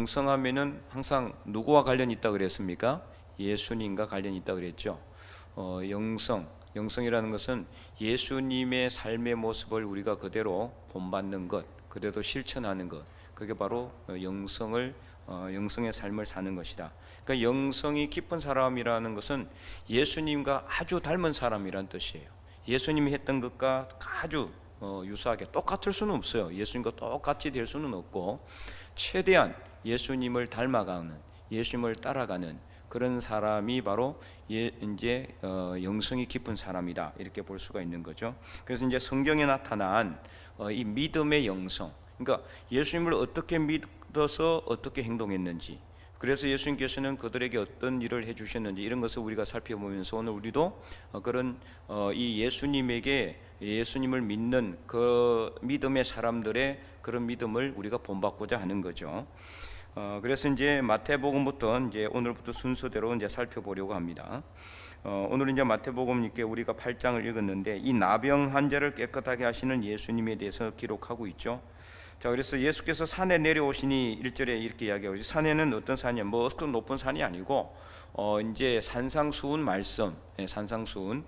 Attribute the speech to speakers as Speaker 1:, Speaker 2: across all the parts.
Speaker 1: 영성하면은 항상 누구와 관련이 있다 그랬습니까? 예수님과 관련이 있다 그랬죠. 영성이라는 것은 예수님의 삶의 모습을 우리가 그대로 본받는 것, 그대로 실천하는 것, 그게 바로 영성의 삶을 사는 것이다. 그러니까 영성이 깊은 사람이라는 것은 예수님과 아주 닮은 사람이란 뜻이에요. 예수님이 했던 것과 아주 유사하게 똑같을 수는 없어요. 예수님과 똑같이 될 수는 없고, 최대한 예수님을 닮아가는, 예수님을 따라가는 그런 사람이 바로 영성이 깊은 사람이다, 이렇게 볼 수가 있는 거죠. 그래서 이제 성경에 나타난 이 믿음의 영성, 그러니까 예수님을 어떻게 믿어서 어떻게 행동했는지, 그래서 예수님께서는 그들에게 어떤 일을 해주셨는지, 이런 것을 우리가 살펴보면서 오늘 우리도 그런 이 예수님을 믿는 그 믿음의 사람들의 그런 믿음을 우리가 본받고자 하는 거죠. 그래서 이제 마태복음부터 이제 오늘부터 순서대로 이제 살펴보려고 합니다. 오늘 이제 마태복음 이렇게 우리가 8장을 읽었는데, 이 나병 환자를 깨끗하게 하시는 예수님에 대해서 기록하고 있죠. 자, 그래서 예수께서 산에 내려오시니 1절에 이렇게 이야기하고 있어요. 산에는 어떤 산이야? 뭐 어떤 높은 산이 아니고 이제 산상수훈 말씀, 산상수훈.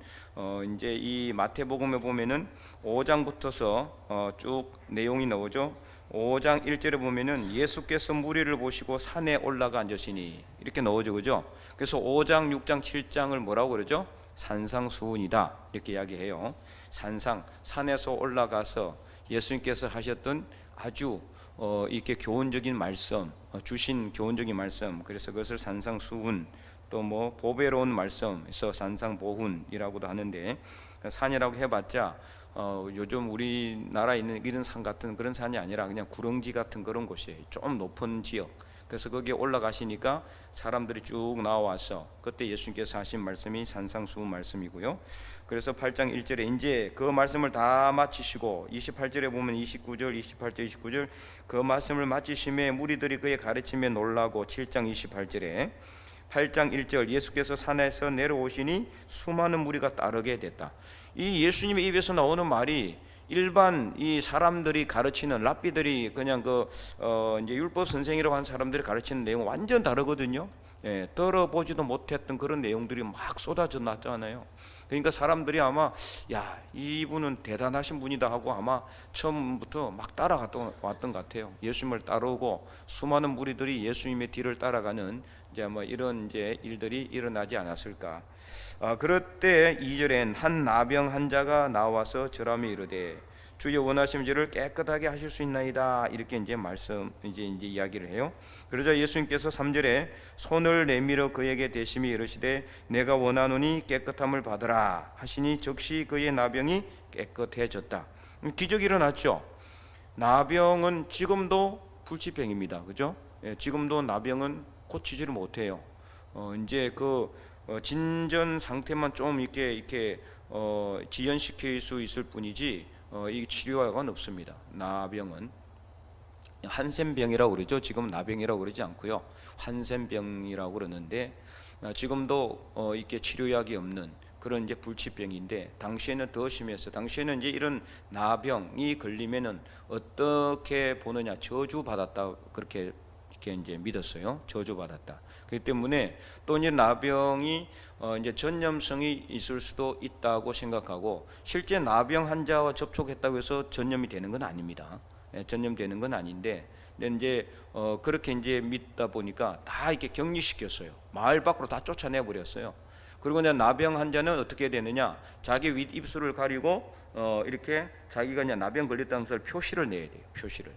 Speaker 1: 이제 이 마태복음에 보면은 5장부터서 쭉 내용이 나오죠. 5장 1절에 보면은 예수께서 무리를 보시고 산에 올라가 앉으시니, 이렇게 나오죠, 그죠? 그래서 5장, 6장, 7장을 뭐라고 그러죠? 산상수훈이다, 이렇게 이야기해요. 산에서 올라가서 예수님께서 하셨던 아주 이렇게 교훈적인 말씀, 주신 교훈적인 말씀, 그래서 그것을 산상수훈, 또 뭐 보배로운 말씀에서 산상보훈이라고도 하는데, 산이라고 해봤자 요즘 우리나라에 있는 이런 산 같은 그런 산이 아니라 그냥 구렁지 같은 그런 곳이에요. 좀 높은 지역. 그래서 거기에 올라가시니까 사람들이 쭉 나와서 그때 예수님께서 하신 말씀이 산상수훈 말씀이고요. 그래서 8장 1절에 이제 그 말씀을 다 마치시고, 28절에 보면 29절, 28절, 29절 그 말씀을 마치심에 무리들이 그의 가르침에 놀라고, 7장 28절에 8장 1절 예수께서 산에서 내려오시니 수많은 무리가 따르게 됐다. 이 예수님의 입에서 나오는 말이 일반 이 사람들이 가르치는, 랍비들이 그냥 이제 율법 선생이라고 하는 사람들이 가르치는 내용은 완전 다르거든요. 들어보지도 못했던 그런 내용들이 막 쏟아져 났잖아요. 그러니까 사람들이 아마 야, 이분은 대단하신 분이다 하고 아마 처음부터 막 따라왔던 것 같아요. 예수님을 따르고 수많은 무리들이 예수님의 뒤를 따라가는 이제 뭐 이런 이제 일들이 일어나지 않았을까. 그럴 때 2절엔 한 나병 환자가 나와서 절하며 이르되 주여 원하시면 저를 깨끗하게 하실 수 있나이다, 이렇게 이제 이제 이야기를 해요. 그러자 예수님께서 3절에 손을 내밀어 그에게 대심히 이르시되 내가 원하노니 깨끗함을 받으라 하시니 즉시 그의 나병이 깨끗해졌다. 기적이 일어났죠. 나병은 지금도 불치병입니다, 그죠? 지금도 나병은 고치지를 못해요. 이제 진전 상태만 좀 이렇게 지연시킬 수 있을 뿐이지 이 치료가 없습니다. 나병은 한센병이라고 그러죠. 지금 나병이라고 그러지 않고요, 한센병이라고 그러는데, 지금도 이렇게 치료약이 없는 그런 이제 불치병인데, 당시에는 더 심했어요. 당시에는 이제 이런 나병이 걸리면은 어떻게 보느냐, 저주받았다, 그렇게 이제 믿었어요. 저주받았다. 그렇기 때문에 또 이제 나병이 이제 전염성이 있을 수도 있다고 생각하고, 실제 나병 환자와 접촉했다고 해서 전염이 되는 건 아닙니다. 전염되는 건 아닌데, 근데 이제 그렇게 이제 믿다 보니까 다 이렇게 격리시켰어요. 마을 밖으로 다 쫓아내 버렸어요. 그리고 이제 나병 환자는 어떻게 되느냐, 자기 윗 입술을 가리고 이렇게 자기가 이제 나병 걸렸다는 것을 표시를 내야 돼요. 표시를.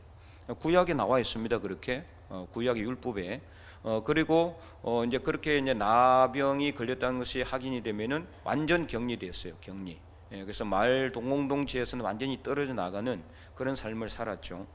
Speaker 1: 구약에 나와 있습니다. 그렇게 구약의 율법에. 그리고 이제 그렇게 이제 나병이 걸렸다는 것이 확인이 되면은 완전 격리됐어요. 격리. 그래서 마을 동공동체에서는 완전히 떨어져 나가는 그런 삶을 살았죠.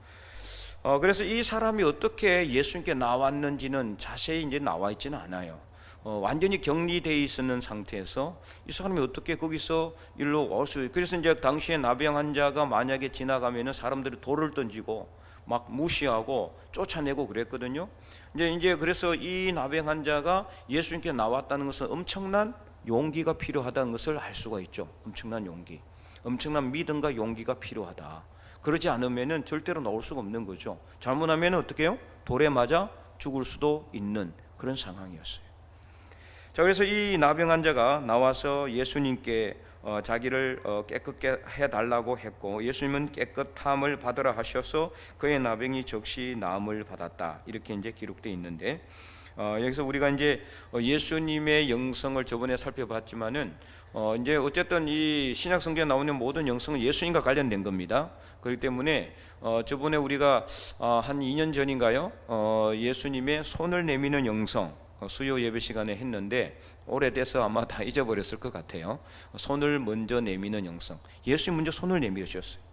Speaker 1: 그래서 이 사람이 어떻게 예수님께 나왔는지는 자세히 이제 나와 있지는 않아요. 완전히 격리되어 있는 상태에서 이 사람이 어떻게 거기서 일로 올 수, 그래서 이제 당시에 나병 환자가 만약에 지나가면은 사람들이 돌을 던지고 막 무시하고 쫓아내고 그랬거든요. 이제 그래서 이 나병 환자가 예수님께 나왔다는 것은 엄청난 용기가 필요하다는 것을 알 수가 있죠. 엄청난 용기, 엄청난 믿음과 용기가 필요하다. 그러지 않으면은 절대로 나올 수가 없는 거죠. 잘못하면 어떻게 해요? 돌에 맞아 죽을 수도 있는 그런 상황이었어요. 자, 그래서 이 나병 환자가 나와서 예수님께 자기를 깨끗게 해달라고 했고, 예수님은 깨끗함을 받으라 하셔서 그의 나병이 즉시 나음을 받았다, 이렇게 이제 기록되어 있는데, 여기서 우리가 이제 예수님의 영성을 저번에 살펴봤지만은 이제 어쨌든 이 신약 성경에 나오는 모든 영성은 예수님과 관련된 겁니다. 그렇기 때문에 저번에 우리가 한 2년 전인가요? 예수님의 손을 내미는 영성 수요 예배 시간에 했는데, 오래돼서 아마 다 잊어버렸을 것 같아요. 손을 먼저 내미는 영성, 예수님 먼저 손을 내미셨어요.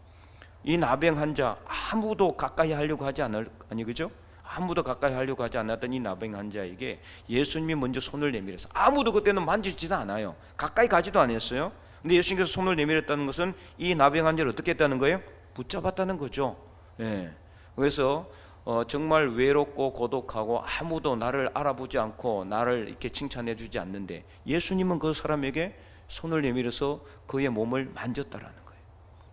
Speaker 1: 이 나병 환자 아무도 가까이 하려고 하지 아니 그죠? 아무도 가까이 하려고 하지 않았던 이 나병 환자에게 예수님이 먼저 손을 내밀어서, 아무도 그때는 만지지도 않아요. 가까이 가지도 않았어요. 근데 예수님께서 손을 내밀었다는 것은 이 나병 환자를 어떻게 했다는 거예요? 붙잡았다는 거죠. 예. 그래서 정말 외롭고 고독하고 아무도 나를 알아보지 않고 나를 이렇게 칭찬해 주지 않는데, 예수님은 그 사람에게 손을 내밀어서 그의 몸을 만졌다라는 거예요.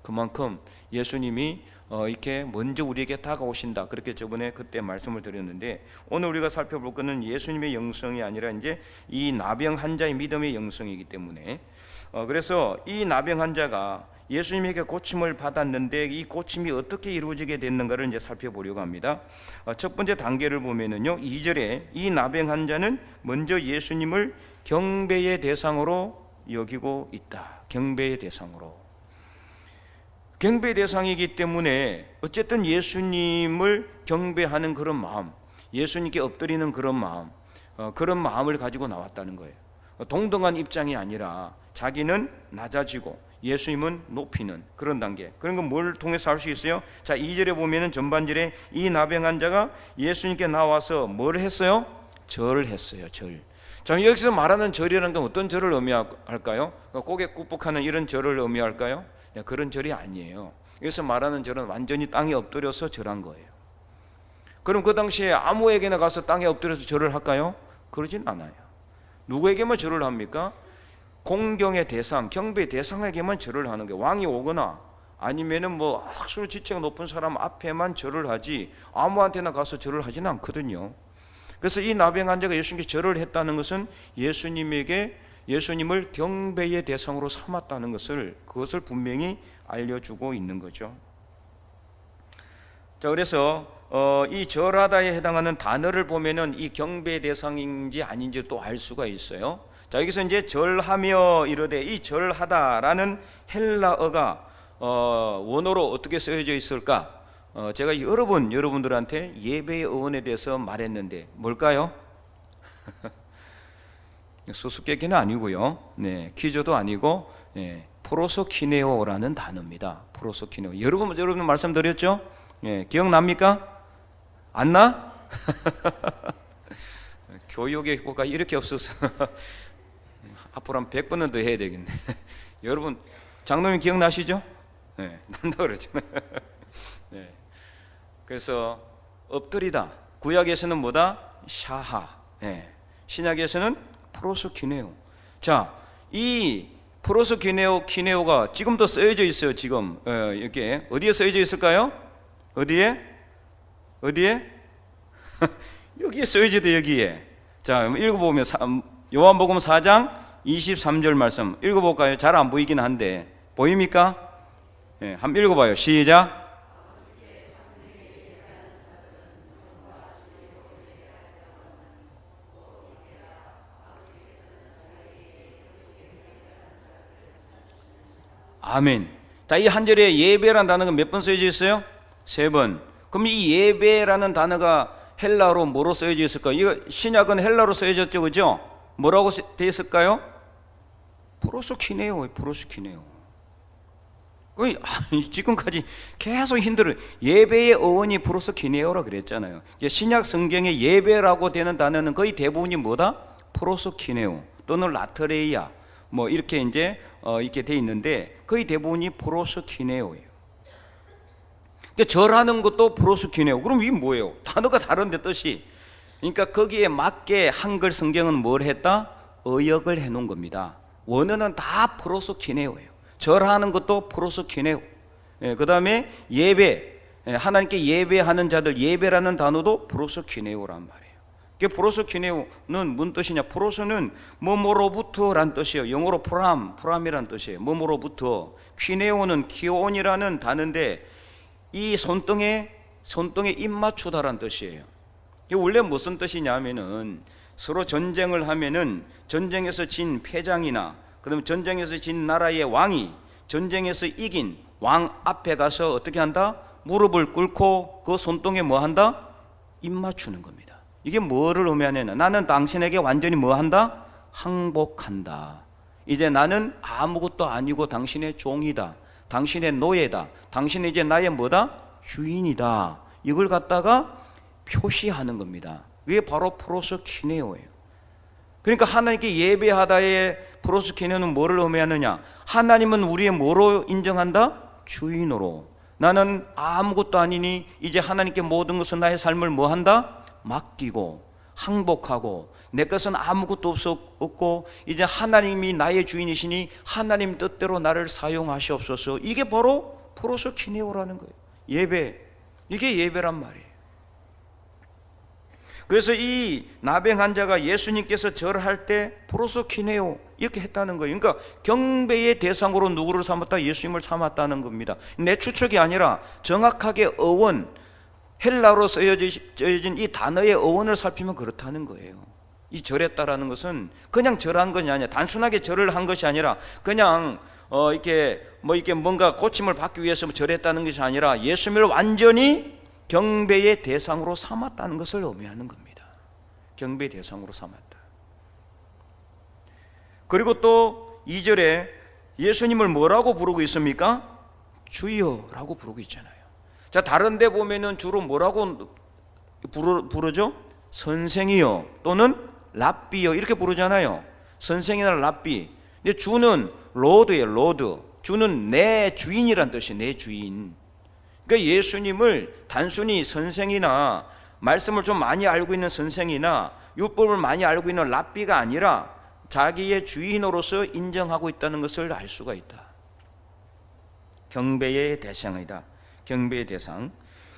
Speaker 1: 그만큼 예수님이 이렇게 먼저 우리에게 다가오신다, 그렇게 저번에 그때 말씀을 드렸는데, 오늘 우리가 살펴볼 것은 예수님의 영성이 아니라 이제 이 나병 환자의 믿음의 영성이기 때문에, 그래서 이 나병 환자가 예수님에게 고침을 받았는데 이 고침이 어떻게 이루어지게 됐는가를 이제 살펴보려고 합니다. 첫 번째 단계를 보면은요, 2절에 이 나병 환자는 먼저 예수님을 경배의 대상으로 여기고 있다. 경배의 대상으로. 경배 대상이기 때문에 어쨌든 예수님을 경배하는 그런 마음, 예수님께 엎드리는 그런 마음, 그런 마음을 가지고 나왔다는 거예요. 동등한 입장이 아니라 자기는 낮아지고 예수님은 높이는 그런 단계. 그런 건 뭘 통해서 알 수 있어요? 자, 2절에 보면은 전반절에 이 나병 환자가 예수님께 나와서 뭘 했어요? 절을 했어요. 절. 자, 여기서 말하는 절이라는 건 어떤 절을 의미할까요? 고개 굽복하는 이런 절을 의미할까요? 그런 절이 아니에요. 여기서 말하는 절은 완전히 땅에 엎드려서 절한 거예요. 그럼 그 당시에 아무에게나 가서 땅에 엎드려서 절을 할까요? 그러진 않아요. 누구에게만 절을 합니까? 공경의 대상, 경배의 대상에게만 절을 하는 게, 왕이 오거나 아니면은 뭐 학술 지체가 높은 사람 앞에만 절을 하지 아무한테나 가서 절을 하지는 않거든요. 그래서 이 나병 환자가 예수님께 절을 했다는 것은 예수님을 경배의 대상으로 삼았다는 것을, 그것을 분명히 알려주고 있는 거죠. 자, 그래서 이 절하다에 해당하는 단어를 보면은 이 경배의 대상인지 아닌지 또 알 수가 있어요. 자, 여기서 이제 절하며 이르되, 이 절하다라는 헬라어가 원어로 어떻게 쓰여져 있을까? 제가 여러 번 여러분들한테 예배의 어원에 대해서 말했는데 뭘까요? 수수께끼는 아니고요, 네, 퀴즈도 아니고, 네, 프로소키네오라는 단어입니다. 프로소키네오. 여러분 말씀드렸죠? 네, 기억납니까? 안 나? 교육의 효과가 이렇게 없어서 앞으로 한 100번은 더 해야 되겠네. 여러분 장로님 기억나시죠? 네, 난다 그러죠. 네. 그래서 엎드리다, 구약에서는 뭐다? 샤하, 네. 신약에서는 프로소키네오. 자, 이 프로소키네오가 지금도 쓰여져 있어요. 지금 이렇게 어디에 쓰여져 있을까요? 어디에? 여기에 쓰여져 돼, 여기에. 자, 읽어보면 요한복음 4장 23절 말씀 읽어볼까요? 잘 안 보이긴 한데 보입니까? 네, 한번 읽어봐요. 시작. 아멘. 자, 이 한 절에 예배라는 단어가 몇 번 쓰여져 있어요? 3번. 그럼 이 예배라는 단어가 헬라어로 뭐로 쓰여져 있을까요? 이거 신약은 헬라어로 쓰여졌죠, 그죠? 뭐라고 되어 있을까요? 프로소키네오. 지금까지 계속 힘들어요. 예배의 어원이 프로소키네오라 그랬잖아요. 신약 성경에 예배라고 되는 단어는 거의 대부분이 뭐다? 프로소키네오 또는 라트레이아 뭐 이렇게 이제 이렇게 돼 있는데 거의 대부분이 프로소키네오예요. 절하는 것도 프로소키네오. 그럼 이게 뭐예요? 단어가 다른데 뜻이. 그러니까 거기에 맞게 한글 성경은 뭘 했다? 어역을 해놓은 겁니다. 원어는 다 프로소키네오예요. 절하는 것도 프로소키네오. 그 다음에 예배, 하나님께 예배하는 자들, 예배라는 단어도 프로스키네오란 말이에요. 프로스키네오는 무슨 뜻이냐? 프로스는 뭐뭐로부터란 뜻이에요. 영어로 프람이란 뜻이에요. 뭐뭐로부터. 키네오는 키온이라는 단어인데 이 손등에 입 맞추다란 뜻이에요. 이게 원래 무슨 뜻이냐면은 서로 전쟁을 하면은 전쟁에서 진 패장이나 그러면 전쟁에서 진 나라의 왕이 전쟁에서 이긴 왕 앞에 가서 어떻게 한다? 무릎을 꿇고 그 손등에 뭐 한다? 입 맞추는 겁니다. 이게 뭐를 의미하느냐? 나는 당신에게 완전히 뭐 한다? 항복한다. 이제 나는 아무것도 아니고 당신의 종이다. 당신의 노예다. 당신은 이제 나의 뭐다? 주인이다. 이걸 갖다가 표시하는 겁니다. 이게 바로 프로스키네오예요. 그러니까 하나님께 예배하다의 프로스키네오는 뭐를 의미하느냐? 하나님은 우리의 뭐로 인정한다? 주인으로. 나는 아무것도 아니니 이제 하나님께 모든 것은 나의 삶을 뭐 한다? 맡기고 항복하고 내 것은 아무것도 없고 이제 하나님이 나의 주인이시니 하나님 뜻대로 나를 사용하시옵소서. 이게 바로 프로스키네오라는 거예요. 예배. 이게 예배란 말이에요. 그래서 이 나병 환자가 예수님께서 절할 때 프로스키네오 이렇게 했다는 거예요. 그러니까 경배의 대상으로 누구를 삼았다? 예수님을 삼았다는 겁니다. 내 추측이 아니라 정확하게 어원, 헬라어로 쓰여진 이 단어의 어원을 살피면 그렇다는 거예요. 이 절했다라는 것은 그냥 절한 것이 아니라 단순하게 절을 한 것이 아니라 그냥 이렇게 뭔가 고침을 받기 위해서 절했다는 것이 아니라 예수님을 완전히 경배의 대상으로 삼았다는 것을 의미하는 겁니다. 경배의 대상으로 삼았다. 그리고 또 2절에 예수님을 뭐라고 부르고 있습니까? 주여라고 부르고 있잖아요. 자, 다른 데 보면은 주로 뭐라고 부르죠? 선생이요 또는 랍비요 이렇게 부르잖아요. 선생이나 랍비. 근데 주는 로드예요. 로드. 주는 내 주인이란 뜻이에요. 내 주인. 그러니까 예수님을 단순히 선생이나 말씀을 좀 많이 알고 있는 선생이나 율법을 많이 알고 있는 랍비가 아니라 자기의 주인으로서 인정하고 있다는 것을 알 수가 있다. 경배의 대상이다. 경배의 대상.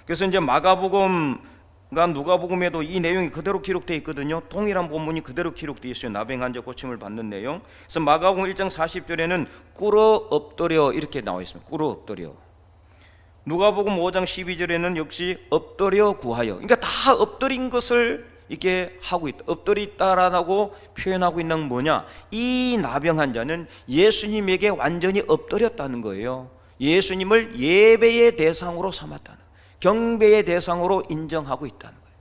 Speaker 1: 그래서 이제 마가복음과 누가복음에도 이 내용이 그대로 기록되어 있거든요. 동일한 본문이 그대로 기록되어 있어요. 나병 환자 고침을 받는 내용. 그래서 마가복음 1장 40절에는 꿇어 엎드려 이렇게 나와 있습니다. 꿇어 엎드려. 누가복음 5장 12절에는 역시 엎드려 구하여. 그러니까 다 엎드린 것을 이렇게 하고 있다. 엎드렸다라고 표현하고 있는 건 뭐냐? 이 나병 환자는 예수님에게 완전히 엎드렸다는 거예요. 예수님을 예배의 대상으로 삼았다는 거예요. 경배의 대상으로 인정하고 있다는 거예요.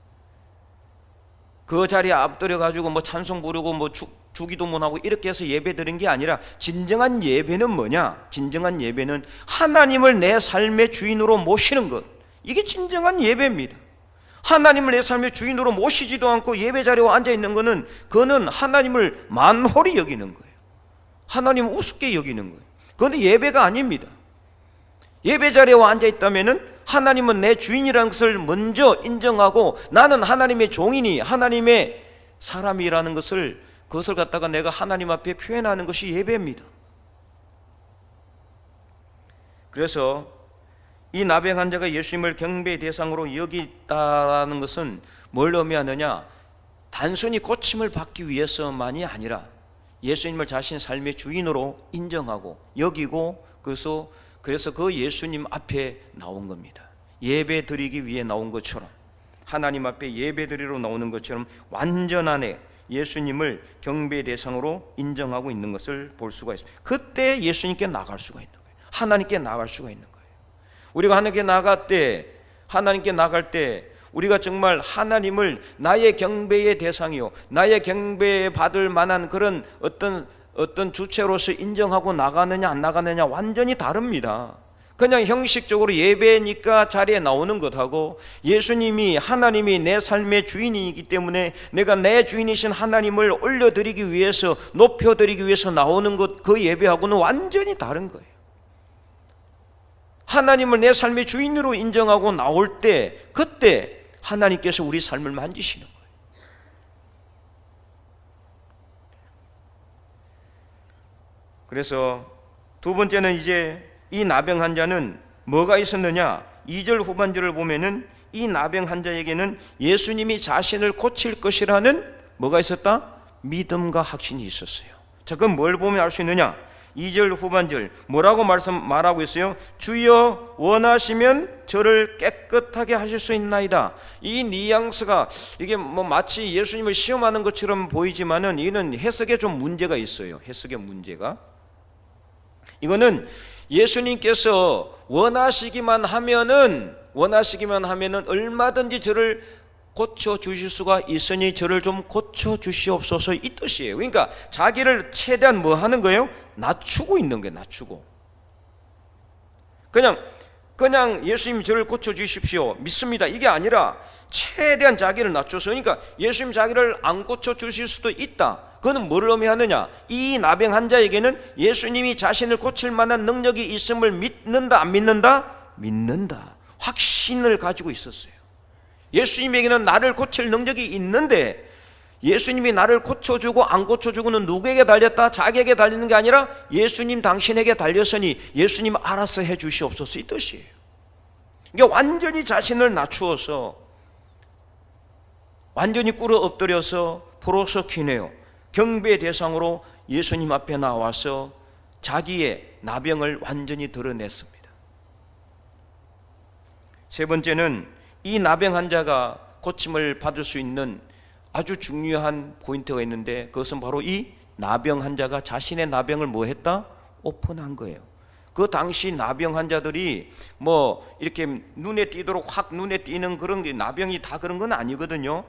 Speaker 1: 그 자리에 엎드려 가지고 뭐 찬송 부르고 뭐 주기도문하고 이렇게 해서 예배 드린 게 아니라 진정한 예배는 뭐냐? 진정한 예배는 하나님을 내 삶의 주인으로 모시는 것. 이게 진정한 예배입니다. 하나님을 내 삶의 주인으로 모시지도 않고 예배 자리에 앉아 있는 것은 그는 하나님을 만홀히 여기는 거예요. 하나님 우습게 여기는 거예요. 그건 예배가 아닙니다. 예배 자리에 앉아 있다면은 하나님은 내 주인이라는 것을 먼저 인정하고 나는 하나님의 종이니 하나님의 사람이라는 그것을 갖다가 내가 하나님 앞에 표현하는 것이 예배입니다. 그래서 이 나병 환자가 예수님을 경배의 대상으로 여기다라는 것은 뭘 의미하느냐? 단순히 고침을 받기 위해서만이 아니라 예수님을 자신의 삶의 주인으로 인정하고 여기고 그래서 그 예수님 앞에 나온 겁니다. 예배 드리기 위해 나온 것처럼 하나님 앞에 예배 드리러 나오는 것처럼 완전한 예수님을 경배의 대상으로 인정하고 있는 것을 볼 수가 있습니다. 그때 예수님께 나갈 수가 있는 거예요. 하나님께 나갈 수가 있는 거예요. 우리가 하나님께 나갈 때 우리가 정말 하나님을 나의 경배의 대상이요 나의 경배 받을 만한 그런 어떤 주체로서 인정하고 나가느냐 안 나가느냐 완전히 다릅니다. 그냥 형식적으로 예배니까 자리에 나오는 것하고 예수님이 하나님이 내 삶의 주인이기 때문에 내가 내 주인이신 하나님을 올려드리기 위해서 높여드리기 위해서 나오는 것 그 예배하고는 완전히 다른 거예요. 하나님을 내 삶의 주인으로 인정하고 나올 때 그때 하나님께서 우리 삶을 만지시는 거예요. 그래서 두 번째는 이제 이 나병 환자는 뭐가 있었느냐? 2절 후반절을 보면은 이 나병 환자에게는 예수님이 자신을 고칠 것이라는 뭐가 있었다? 믿음과 확신이 있었어요. 자, 그럼 뭘 보면 알 수 있느냐? 2절 후반절 뭐라고 말하고 있어요? 주여 원하시면 저를 깨끗하게 하실 수 있나이다. 이 뉘앙스가 이게 뭐 마치 예수님을 시험하는 것처럼 보이지만은 이는 해석에 좀 문제가 있어요. 해석의 문제가. 이거는 예수님께서 원하시기만 하면은 얼마든지 저를 고쳐 주실 수가 있으니 저를 좀 고쳐 주시옵소서, 이 뜻이에요. 그러니까 자기를 최대한 뭐 하는 거예요? 낮추고 있는 거예요. 낮추고. 그냥 예수님 저를 고쳐 주십시오, 믿습니다, 이게 아니라 최대한 자기를 낮춰서, 그러니까 예수님 자기를 안 고쳐 주실 수도 있다. 그거는 뭐를 의미하느냐? 이 나병 환자에게는 예수님이 자신을 고칠 만한 능력이 있음을 믿는다, 안 믿는다? 믿는다. 확신을 가지고 있었어요. 예수님에게는 나를 고칠 능력이 있는데 예수님이 나를 고쳐주고 안 고쳐주고는 누구에게 달렸다? 자기에게 달리는 게 아니라 예수님 당신에게 달렸으니 예수님 알아서 해 주시옵소서, 이 뜻이에요. 그러니까 완전히 자신을 낮추어서 완전히 꿇어 엎드려서 프로서키네요, 경배 대상으로 예수님 앞에 나와서 자기의 나병을 완전히 드러냈습니다. 세 번째는 이 나병 환자가 고침을 받을 수 있는 아주 중요한 포인트가 있는데 그것은 바로 이 나병 환자가 자신의 나병을 뭐 했다? 오픈한 거예요. 그 당시 나병 환자들이 뭐 이렇게 눈에 띄도록 확 눈에 띄는 그런 게 나병이 다 그런 건 아니거든요.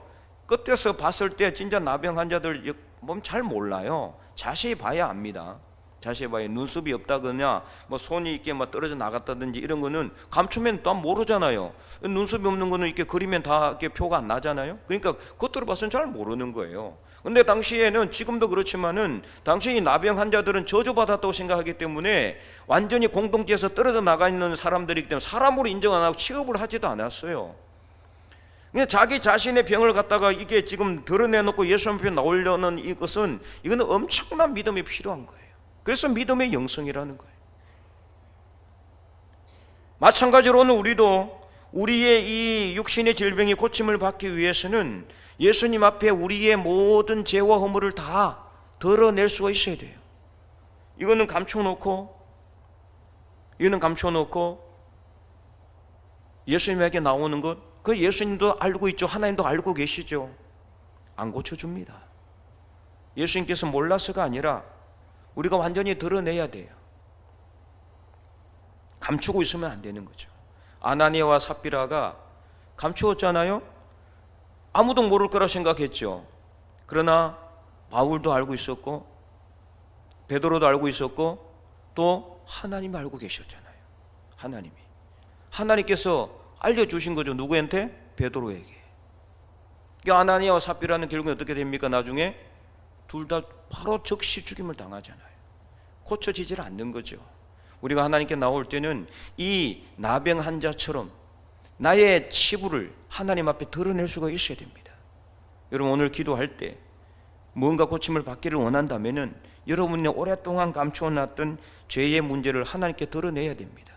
Speaker 1: 끝에서 봤을 때 진짜 나병 환자들 보면 잘 몰라요. 자세히 봐야 압니다. 자세히 봐야. 눈썹이 없다거나 뭐 손이 이렇게 막 떨어져 나갔다든지 이런 거는 감추면 또 모르잖아요. 눈썹이 없는 거는 이렇게 그리면 다 이렇게 표가 안 나잖아요. 그러니까 겉으로 봐서는 잘 모르는 거예요. 근데 당시에는, 지금도 그렇지만은 당시 나병 환자들은 저주받았다고 생각하기 때문에 완전히 공동체에서 떨어져 나가 있는 사람들이기 때문에 사람으로 인정 안 하고 취급을 하지도 않았어요. 자기 자신의 병을 갖다가 이게 지금 드러내놓고 예수 앞에 나오려는 이거는 엄청난 믿음이 필요한 거예요. 그래서 믿음의 영성이라는 거예요. 마찬가지로 오늘 우리도 우리의 이 육신의 질병이 고침을 받기 위해서는 예수님 앞에 우리의 모든 죄와 허물을 다 드러낼 수가 있어야 돼요. 이거는 감춰놓고 예수님에게 나오는 것, 그 예수님도 알고 있죠. 하나님도 알고 계시죠. 안 고쳐줍니다. 예수님께서 몰라서가 아니라 우리가 완전히 드러내야 돼요. 감추고 있으면 안 되는 거죠. 아나니아와 삽비라가 감추었잖아요. 아무도 모를 거라 생각했죠. 그러나 바울도 알고 있었고 베드로도 알고 있었고 또 하나님이 알고 계셨잖아요. 하나님께서 알려주신 거죠. 누구한테? 베드로에게. 아나니아와 삽비라는 결국은 어떻게 됩니까? 나중에 둘 다 바로 즉시 죽임을 당하잖아요. 고쳐지질 않는 거죠. 우리가 하나님께 나올 때는 이 나병 환자처럼 나의 치부를 하나님 앞에 드러낼 수가 있어야 됩니다. 여러분, 오늘 기도할 때 뭔가 고침을 받기를 원한다면은 여러분이 오랫동안 감추어놨던 죄의 문제를 하나님께 드러내야 됩니다.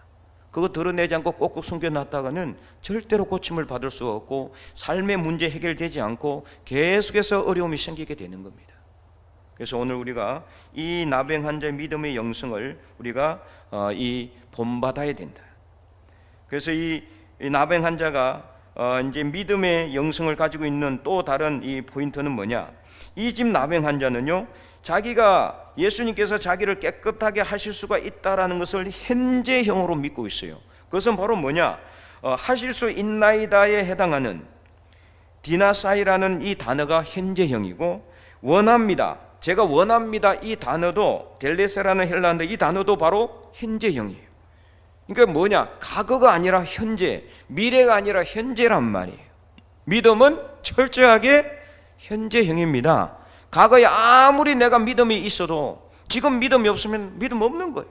Speaker 1: 그거 드러내지 않고 꼭꼭 숨겨놨다가는 절대로 고침을 받을 수가 없고 삶의 문제 해결되지 않고 계속해서 어려움이 생기게 되는 겁니다. 그래서 오늘 우리가 이 나병 환자의 믿음의 영성을 우리가 본받아야 된다. 그래서 이 나병 환자가 이제 믿음의 영성을 가지고 있는 또 다른 이 포인트는 뭐냐? 이 집 나병 환자는요, 자기가 예수님께서 자기를 깨끗하게 하실 수가 있다라는 것을 현재형으로 믿고 있어요. 그것은 바로 뭐냐? 하실 수 있나이다에 해당하는 디나사이라는 이 단어가 현재형이고, 원합니다, 제가 원합니다, 이 단어도 델레세라는 헬라어인데 이 단어도 바로 현재형이에요. 그러니까 뭐냐? 과거가 아니라 현재, 미래가 아니라 현재란 말이에요. 믿음은 철저하게 현재형입니다. 과거에 아무리 내가 믿음이 있어도 지금 믿음이 없으면 믿음 없는 거예요.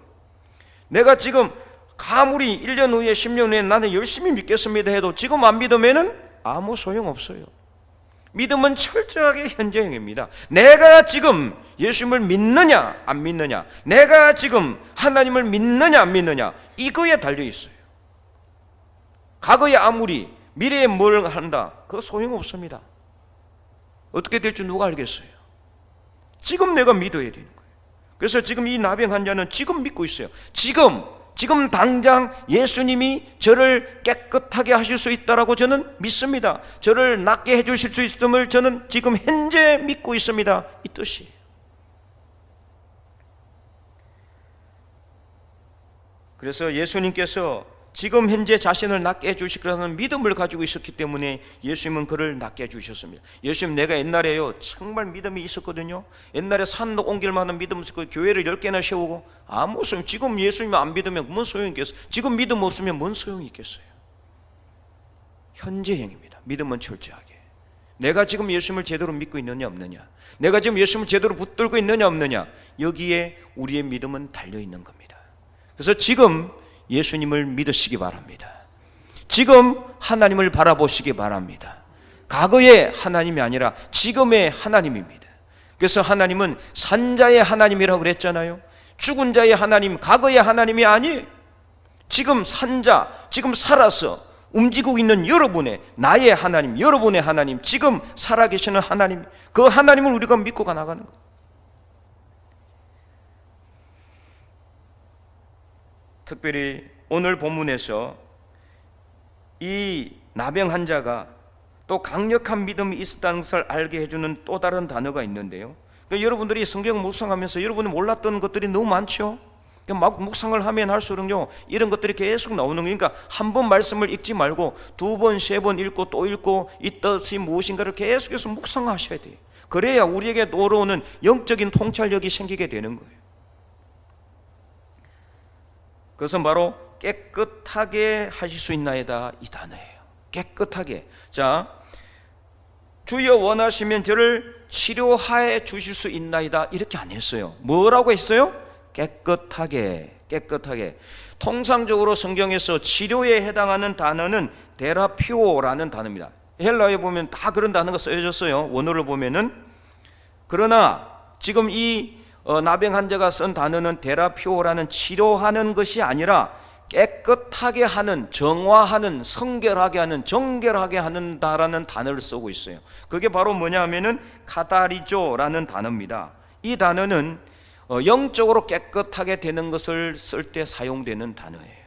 Speaker 1: 내가 지금 아무리 1년 후에 10년 후에 나는 열심히 믿겠습니다 해도 지금 안 믿으면 아무 소용없어요. 믿음은 철저하게 현재형입니다. 내가 지금 예수님을 믿느냐 안 믿느냐, 내가 지금 하나님을 믿느냐 안 믿느냐, 이거에 달려 있어요. 과거에 아무리 미래에 뭘 한다, 그거 소용없습니다. 어떻게 될지 누가 알겠어요? 지금 내가 믿어야 되는 거예요. 그래서 지금 이 나병 환자는 지금 믿고 있어요. 지금 당장 예수님이 저를 깨끗하게 하실 수 있다라고 저는 믿습니다. 저를 낫게 해주실 수 있음을 저는 지금 현재 믿고 있습니다. 이 뜻이에요. 그래서 예수님께서 지금 현재 자신을 낫게 해주실 거라는 믿음을 가지고 있었기 때문에 예수님은 그를 낫게 해주셨습니다. 예수님, 내가 옛날에요 정말 믿음이 있었거든요. 옛날에 산 옮길 만한 믿음이 있었고 교회를 10개나 세우고 아무 소용. 지금 예수님 안 믿으면 뭔 소용이 있겠어요? 지금 믿음 없으면 뭔 소용이 있겠어요? 현재형입니다. 믿음은 철저하게. 내가 지금 예수님을 제대로 믿고 있느냐 없느냐, 내가 지금 예수님을 제대로 붙들고 있느냐 없느냐, 여기에 우리의 믿음은 달려있는 겁니다. 그래서 지금 예수님을 믿으시기 바랍니다. 지금 하나님을 바라보시기 바랍니다. 과거의 하나님이 아니라 지금의 하나님입니다. 그래서 하나님은 산자의 하나님이라고 그랬잖아요. 죽은 자의 하나님, 과거의 하나님이 아니에요. 지금 산자, 지금 살아서 움직이고 있는 여러분의, 나의 하나님, 여러분의 하나님, 지금 살아계시는 하나님, 그 하나님을 우리가 믿고 나가는 거예요. 특별히 오늘 본문에서 이 나병 환자가 또 강력한 믿음이 있었다는 것을 알게 해주는 또 다른 단어가 있는데요. 그러니까 여러분들이 성경을 묵상하면서 여러분이 몰랐던 것들이 너무 많죠. 막 묵상을 하면 할수록요, 이런 것들이 계속 나오는 거예요. 그러니까 한 번 말씀을 읽지 말고 두 번, 세 번 읽고 또 읽고 이 뜻이 무엇인가를 계속해서 묵상하셔야 돼요. 그래야 우리에게 돌아오는 영적인 통찰력이 생기게 되는 거예요. 그것은 바로 깨끗하게 하실 수 있나이다, 이 단어예요. 깨끗하게. 자, 주여 원하시면 저를 치료하여 주실 수 있나이다, 이렇게 안 했어요. 뭐라고 했어요? 깨끗하게. 깨끗하게. 통상적으로 성경에서 치료에 해당하는 단어는 데라피오라는 단어입니다. 헬라어에 보면 다 그런 단어가 쓰여졌어요, 원어를 보면은. 그러나 지금 이 나병 환자가 쓴 단어는 데라피오라는 치료하는 것이 아니라 깨끗하게 하는, 정화하는, 성결하게 하는, 정결하게 하는다라는 단어를 쓰고 있어요. 그게 바로 뭐냐 하면은 카다리조라는 단어입니다. 이 단어는 영적으로 깨끗하게 되는 것을 쓸 때 사용되는 단어예요.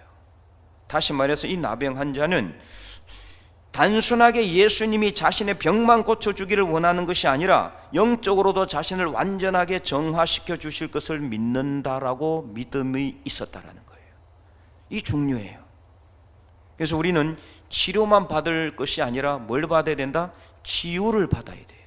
Speaker 1: 다시 말해서 이 나병 환자는 단순하게 예수님이 자신의 병만 고쳐주기를 원하는 것이 아니라 영적으로도 자신을 완전하게 정화시켜 주실 것을 믿는다라고 믿음이 있었다라는 거예요. 이 중요해요. 그래서 우리는 치료만 받을 것이 아니라 뭘 받아야 된다? 치유를 받아야 돼요.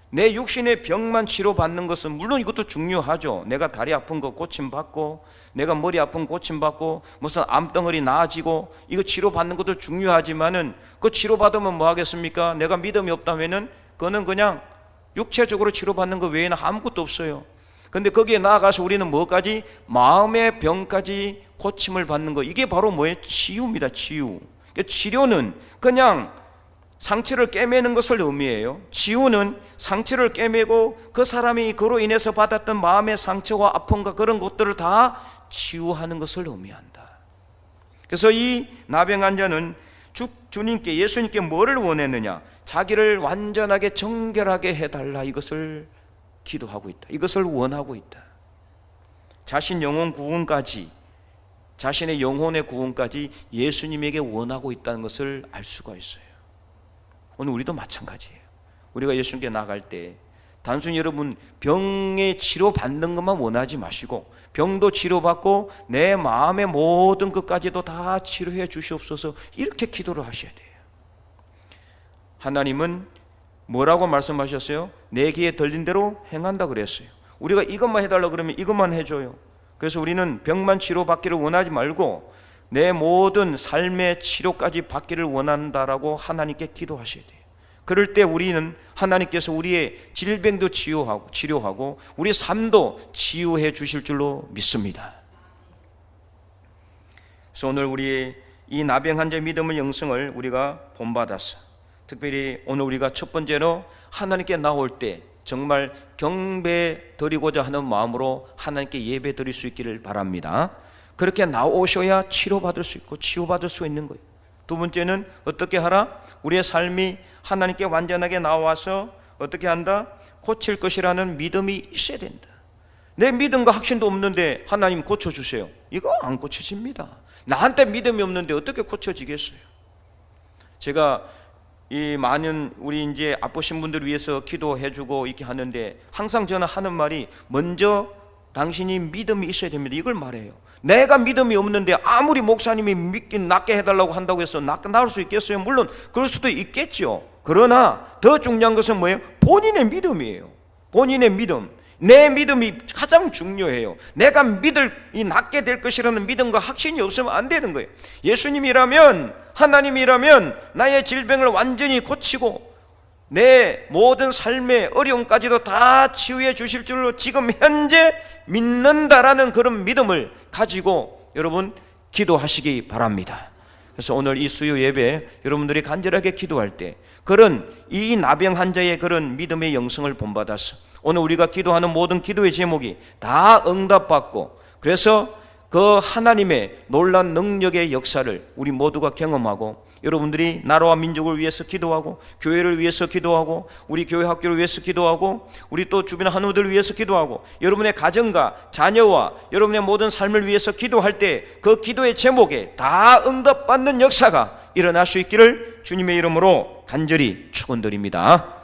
Speaker 1: 내 육신의 병만 치료받는 것은 물론 이것도 중요하죠. 내가 다리 아픈 거 고침받고, 내가 머리 아픈 거 고침받고, 무슨 암덩어리 나아지고, 이거 치료받는 것도 중요하지만은 그 치료받으면 뭐 하겠습니까? 내가 믿음이 없다면은 그거는 그냥 육체적으로 치료받는 거 외에는 아무것도 없어요. 근데 거기에 나아가서 우리는 뭐까지? 마음의 병까지 고침을 받는 거, 이게 바로 뭐예요? 치유입니다. 치유. 치료는 그냥 상처를 꿰매는 것을 의미해요. 치유는 상처를 꿰매고 그 사람이 그로 인해서 받았던 마음의 상처와 아픔과 그런 것들을 다 치유하는 것을 의미한다. 그래서 이 나병 환자는 주님께, 예수님께 뭐를 원했느냐? 자기를 완전하게 정결하게 해달라, 이것을 기도하고 있다. 이것을 원하고 있다. 자신 영혼 구원까지, 자신의 영혼의 구원까지 예수님에게 원하고 있다는 것을 알 수가 있어요. 오늘 우리도 마찬가지예요. 우리가 예수님께 나갈 때 단순히 여러분 병의 치료받는 것만 원하지 마시고, 병도 치료받고 내 마음의 모든 것까지도 다 치료해 주시옵소서, 이렇게 기도를 하셔야 돼요. 하나님은 뭐라고 말씀하셨어요? 내 귀에 들린 대로 행한다 그랬어요. 우리가 이것만 해달라 그러면 이것만 해줘요. 그래서 우리는 병만 치료받기를 원하지 말고 내 모든 삶의 치료까지 받기를 원한다라고 하나님께 기도하셔야 돼요. 그럴 때 우리는 하나님께서 우리의 질병도 치료하고 우리 삶도 치유해 주실 줄로 믿습니다. 그래서 오늘 우리의 이 나병 환자의 믿음의 영성을 우리가 본받아서, 특별히 오늘 우리가 첫 번째로 하나님께 나올 때 정말 경배 드리고자 하는 마음으로 하나님께 예배 드릴 수 있기를 바랍니다. 그렇게 나오셔야 치료받을 수 있고 치유받을 수 있는 거예요. 두 번째는 어떻게 하라? 우리의 삶이 하나님께 완전하게 나와서 어떻게 한다? 고칠 것이라는 믿음이 있어야 된다. 내 믿음과 확신도 없는데 하나님 고쳐주세요, 이거 안 고쳐집니다. 나한테 믿음이 없는데 어떻게 고쳐지겠어요? 제가 이 많은 우리 이제 아프신 분들을 위해서 기도해주고 이렇게 하는데 항상 저는 하는 말이 먼저 당신이 믿음이 있어야 됩니다, 이걸 말해요. 내가 믿음이 없는데 아무리 목사님이 믿긴 낫게 해달라고 한다고 해서 나을 수 있겠어요? 물론 그럴 수도 있겠죠. 그러나 더 중요한 것은 뭐예요? 본인의 믿음이에요. 본인의 믿음, 내 믿음이 가장 중요해요. 내가 이 낫게 될 것이라는 믿음과 확신이 없으면 안 되는 거예요. 예수님이라면, 하나님이라면 나의 질병을 완전히 고치고 내 모든 삶의 어려움까지도 다 치유해 주실 줄로 지금 현재 믿는다라는 그런 믿음을 가지고 여러분 기도하시기 바랍니다. 그래서 오늘 이 수요 예배 여러분들이 간절하게 기도할 때 그런 이 나병 환자의 그런 믿음의 영성을 본받아서 오늘 우리가 기도하는 모든 기도의 제목이 다 응답받고, 그래서 그 하나님의 놀라운 능력의 역사를 우리 모두가 경험하고, 여러분들이 나라와 민족을 위해서 기도하고, 교회를 위해서 기도하고, 우리 교회 학교를 위해서 기도하고, 우리 또 주변 한우들을 위해서 기도하고, 여러분의 가정과 자녀와 여러분의 모든 삶을 위해서 기도할 때 그 기도의 제목에 다 응답받는 역사가 일어날 수 있기를 주님의 이름으로 간절히 축원드립니다.